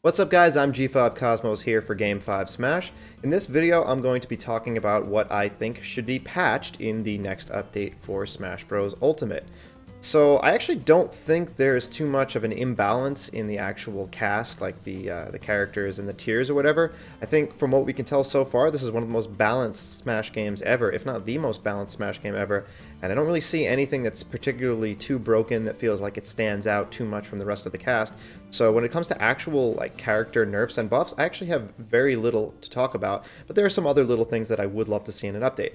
What's up guys, I'm G5 Cosmos here for Game 5 Smash. In this video I'm going to be talking about what I think should be patched in the next update for Smash Bros. Ultimate. So I actually don't think there's too much of an imbalance in the actual cast, like the characters and the tiers or whatever. I think from what we can tell so far, this is one of the most balanced Smash games ever, if not the most balanced Smash game ever. And I don't really see anything that's particularly too broken that feels like it stands out too much from the rest of the cast. So when it comes to actual like character nerfs and buffs, I actually have very little to talk about, but there are some other little things that I would love to see in an update.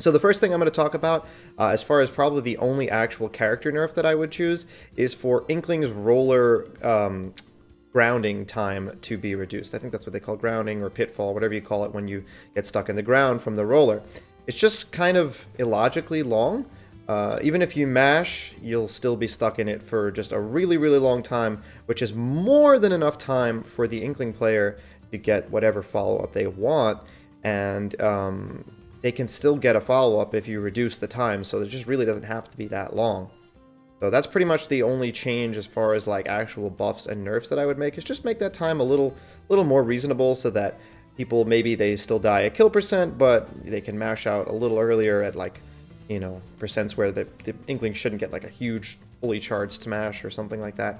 So the first thing I'm going to talk about, as far as probably the only actual character nerf that I would choose, is for Inkling's roller grounding time to be reduced. I think that's what they call grounding or pitfall, whatever you call it when you get stuck in the ground from the roller. It's just kind of illogically long. Even if you mash, you'll still be stuck in it for just a really, really long time, which is more than enough time for the Inkling player to get whatever follow-up they want. And they can still get a follow-up if you reduce the time, so it just really doesn't have to be that long. So that's pretty much the only change as far as like actual buffs and nerfs that I would make, is just make that time a little more reasonable so that people, maybe they still die a kill percent, but they can mash out a little earlier at like, you know, percents where the Inkling shouldn't get like a huge fully charged smash or something like that.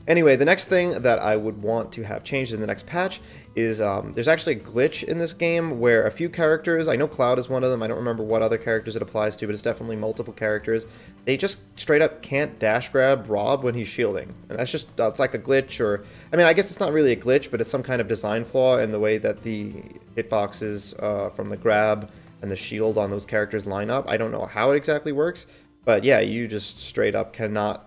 Anyway, the next thing that I would want to have changed in the next patch is there's actually a glitch in this game where a few characters, I know Cloud is one of them, I don't remember what other characters it applies to, but it's definitely multiple characters, they just straight up can't dash grab Rob when he's shielding. And that's just, it's like a glitch, or, I mean, I guess it's not really a glitch, but it's some kind of design flaw in the way that the hitboxes from the grab and the shield on those characters line up. I don't know how it exactly works, but yeah, you just straight up cannot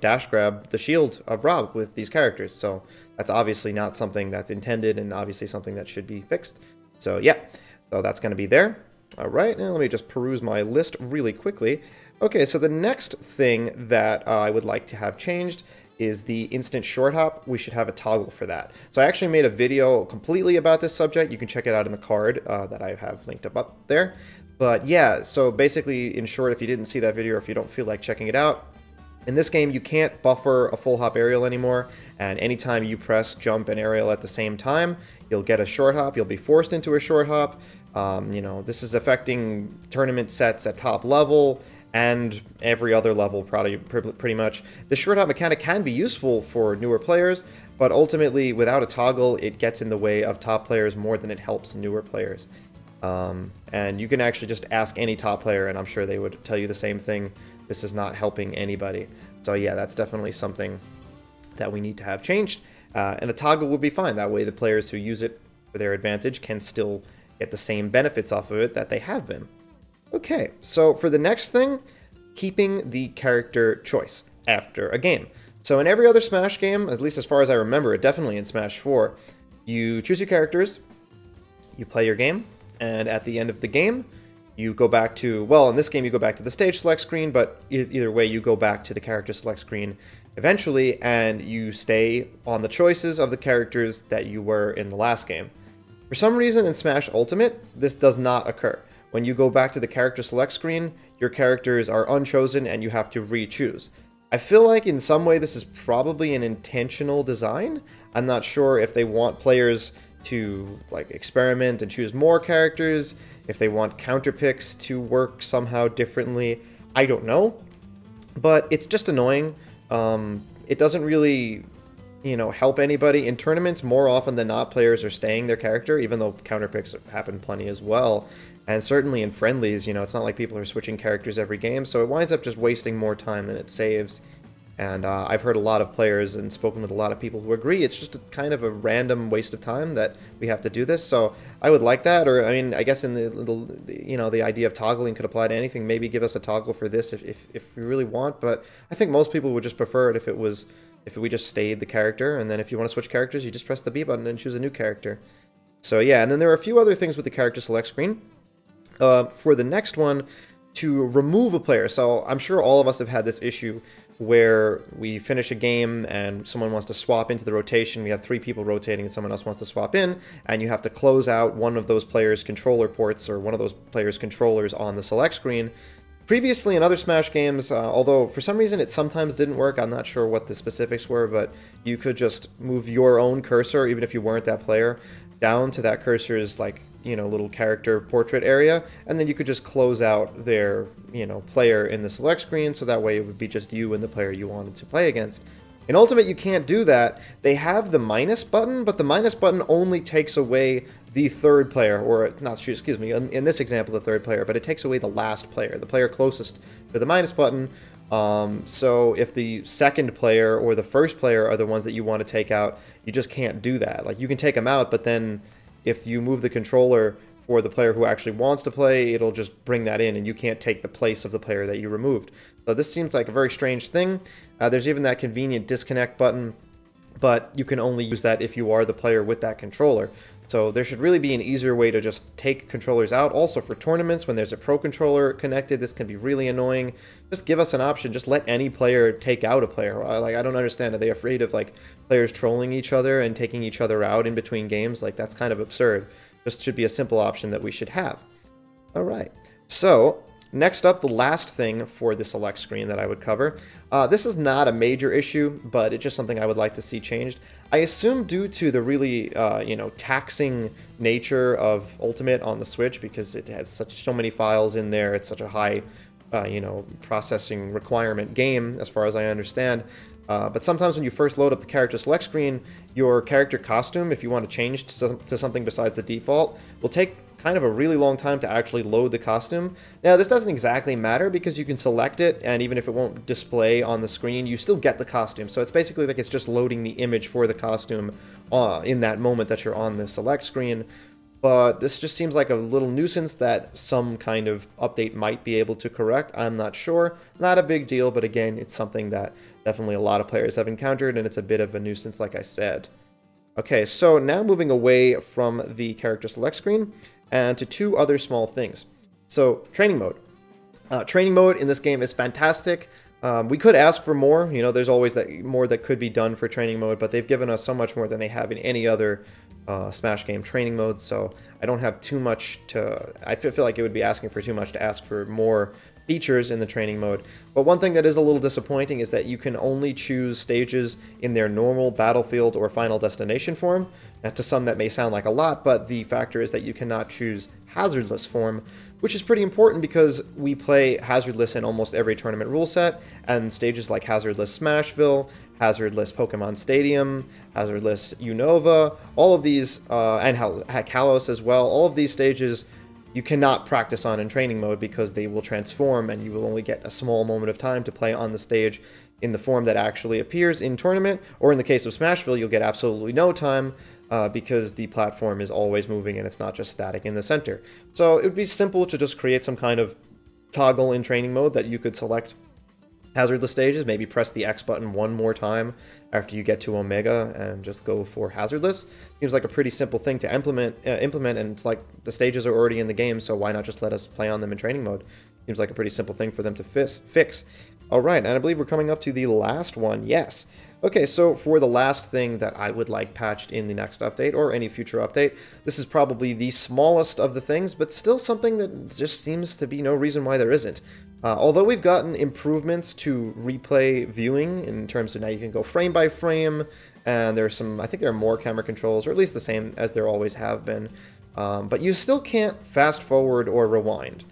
dash grab the shield of Rob with these characters. So that's obviously not something that's intended, and obviously something that should be fixed. So yeah, so that's going to be there. All right, now let me just peruse my list really quickly. Okay, so the next thing that I would like to have changed is the instant short hop. We should have a toggle for that. So I actually made a video completely about this subject. You can check it out in the card that I have linked up there. But yeah, so basically, in short, if you didn't see that video or if you don't feel like checking it out, in this game, you can't buffer a full hop aerial anymore, and anytime you press jump and aerial at the same time, you'll get a short hop, you'll be forced into a short hop. You know, this is affecting tournament sets at top level and every other level, probably pretty much. The short hop mechanic can be useful for newer players, but ultimately, without a toggle, it gets in the way of top players more than it helps newer players. And you can actually just ask any top player, and I'm sure they would tell you the same thing. This is not helping anybody. So yeah, that's definitely something that we need to have changed. And a toggle would be fine. That way the players who use it for their advantage can still get the same benefits off of it that they have been. Okay, so for the next thing, keeping the character choice after a game. So in every other Smash game, at least as far as I remember it, definitely in Smash 4, you choose your characters, you play your game, and at the end of the game, you go back to, well, in this game you go back to the stage select screen, but either way you go back to the character select screen eventually, and you stay on the choices of the characters that you were in the last game. For some reason in Smash Ultimate, this does not occur. When you go back to the character select screen, your characters are unchosen and you have to re-choose. I feel like in some way this is probably an intentional design. I'm not sure if they want players to like experiment and choose more characters, if they want counter picks to work somehow differently. I don't know, but it's just annoying. It doesn't really, you know, help anybody in tournaments. More often than not, players are staying their character, even though counter picks happen plenty as well. And certainly in friendlies, you know, it's not like people are switching characters every game, so it winds up just wasting more time than it saves. And I've heard a lot of players and spoken with a lot of people who agree it's just a kind of a random waste of time that we have to do this. So I would like that, or I mean, I guess in the you know, the idea of toggling could apply to anything. Maybe give us a toggle for this if we really want. But I think most people would just prefer it if we just stayed the character, and then if you want to switch characters, you just press the B button and choose a new character. So yeah, and then there are a few other things with the character select screen. For the next one, to remove a player. So I'm sure all of us have had this issue where we finish a game and someone wants to swap into the rotation. We have 3 people rotating and someone else wants to swap in, and you have to close out one of those players' controller ports or one of those players' controllers on the select screen Previously in other Smash games, although for some reason it sometimes didn't work, I'm not sure what the specifics were, but you could just move your own cursor, even if you weren't that player, down to that cursor's, like, you know, little character portrait area, and then you could just close out their, you know, player in the select screen, so that way it would be just you and the player you wanted to play against. In Ultimate, you can't do that. They have the minus button, but the minus button only takes away the third player, or not, excuse me, in this example, the third player, but it takes away the last player, the player closest to the minus button. So if the second player or the first player are the ones that you want to take out, you just can't do that. Like, you can take them out, but then if you move the controller for the player who actually wants to play, it'll just bring that in, and you can't take the place of the player that you removed. So this seems like a very strange thing. There's even that convenient disconnect button, but you can only use that if you are the player with that controller. So there should really be an easier way to just take controllers out. Also for tournaments, when there's a pro controller connected, this can be really annoying. Just give us an option. Just let any player take out a player. Like, I don't understand. Are they afraid of, like, players trolling each other and taking each other out in between games? Like, that's kind of absurd. Just should be a simple option that we should have. All right. So next up, the last thing for the select screen that I would cover. This is not a major issue, but it's just something I would like to see changed. I assume due to the really, you know, taxing nature of Ultimate on the Switch, because it has so many files in there, it's such a high, you know, processing requirement game, as far as I understand. But sometimes when you first load up the character select screen, your character costume, if you want to change to something besides the default, will take kind of a really long time to actually load the costume. Now, this doesn't exactly matter because you can select it, and even if it won't display on the screen, you still get the costume. So it's basically like it's just loading the image for the costume in that moment that you're on the select screen. But this just seems like a little nuisance that some kind of update might be able to correct. I'm not sure. Not a big deal, but again, it's something that definitely a lot of players have encountered, and it's a bit of a nuisance, like I said. Okay, so now moving away from the character select screen and to two other small things. So, training mode. Training mode in this game is fantastic. We could ask for more. You know, there's always more that could be done for training mode, but they've given us so much more than they have in any other Smash game training mode, so I don't have too much to... I feel like it would be asking for too much to ask for more features in the training mode. But one thing that is a little disappointing is that you can only choose stages in their normal battlefield or final destination form. Now, to some that may sound like a lot, but the factor is that you cannot choose hazardless form, which is pretty important because we play hazardless in almost every tournament rule set, and stages like hazardless Smashville, hazardless Pokemon Stadium, hazardless Unova, all of these, and Kalos as well, all of these stages you cannot practice on in training mode because they will transform and you will only get a small moment of time to play on the stage in the form that actually appears in tournament, or in the case of Smashville, you'll get absolutely no time because the platform is always moving and it's not just static in the center. So it would be simple to just create some kind of toggle in training mode that you could select hazardless stages, maybe press the X button one more time after you get to Omega and just go for hazardless. Seems like a pretty simple thing to implement, and it's like the stages are already in the game, so why not just let us play on them in training mode? Seems like a pretty simple thing for them to fix. All right, and I believe we're coming up to the last one. Yes. Okay, so for the last thing that I would like patched in the next update or any future update, this is probably the smallest of the things, but still something that just seems to be no reason why there isn't. Although we've gotten improvements to replay viewing in terms of now you can go frame by frame, and there's some, I think there are more camera controls, or at least the same as there always have been, but you still can't fast forward or rewind.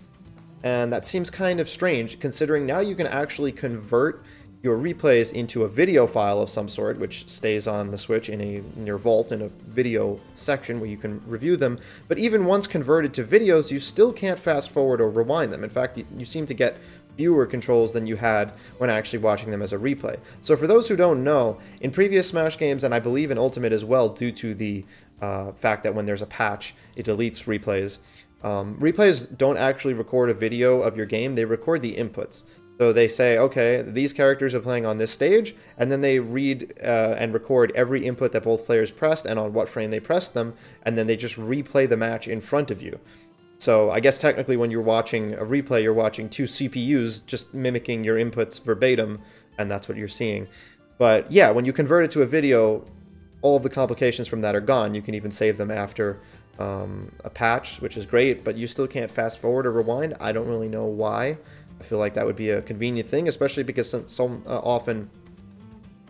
And that seems kind of strange, considering now you can actually convert your replays into a video file of some sort, which stays on the Switch in your vault in a video section where you can review them. But even once converted to videos, you still can't fast forward or rewind them. In fact, you seem to get fewer controls than you had when actually watching them as a replay. So for those who don't know, in previous Smash games, and I believe in Ultimate as well, due to the fact that when there's a patch, it deletes replays, replays don't actually record a video of your game, they record the inputs. So they say, okay, these characters are playing on this stage, and then they read and record every input that both players pressed and on what frame they pressed them, and then they just replay the match in front of you. So I guess technically when you're watching a replay, you're watching two CPUs just mimicking your inputs verbatim, and that's what you're seeing. But yeah, when you convert it to a video, all of the complications from that are gone. You can even save them after a patch, which is great, but you still can't fast forward or rewind. I don't really know why. I feel like that would be a convenient thing, especially because so often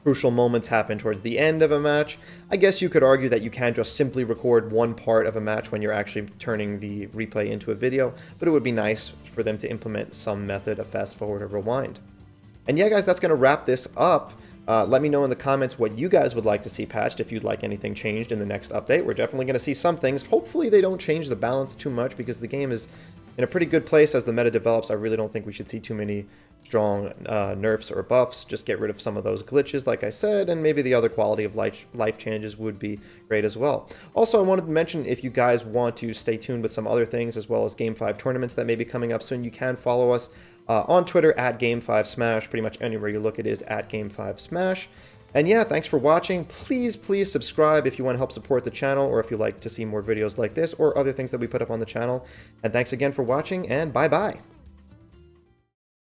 crucial moments happen towards the end of a match. I guess you could argue that you can just simply record one part of a match when you're actually turning the replay into a video, but it would be nice for them to implement some method of fast forward or rewind. And yeah, guys, that's going to wrap this up. Let me know in the comments what you guys would like to see patched, if you'd like anything changed in the next update. We're definitely going to see some things. Hopefully they don't change the balance too much, because the game is in a pretty good place as the meta develops. I really don't think we should see too many strong nerfs or buffs. Just get rid of some of those glitches, like I said, and maybe the other quality of life changes would be great as well. Also, I wanted to mention, if you guys want to stay tuned with some other things, as well as Game 5 tournaments that may be coming up soon, you can follow us on Twitter at Game5Smash. Pretty much anywhere you look, it is at Game5Smash. And yeah, thanks for watching. Please subscribe if you want to help support the channel, or if you like to see more videos like this or other things that we put up on the channel. And thanks again for watching, and bye-bye.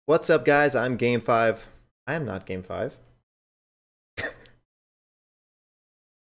What's up, guys? I'm Game5. I am not Game 5.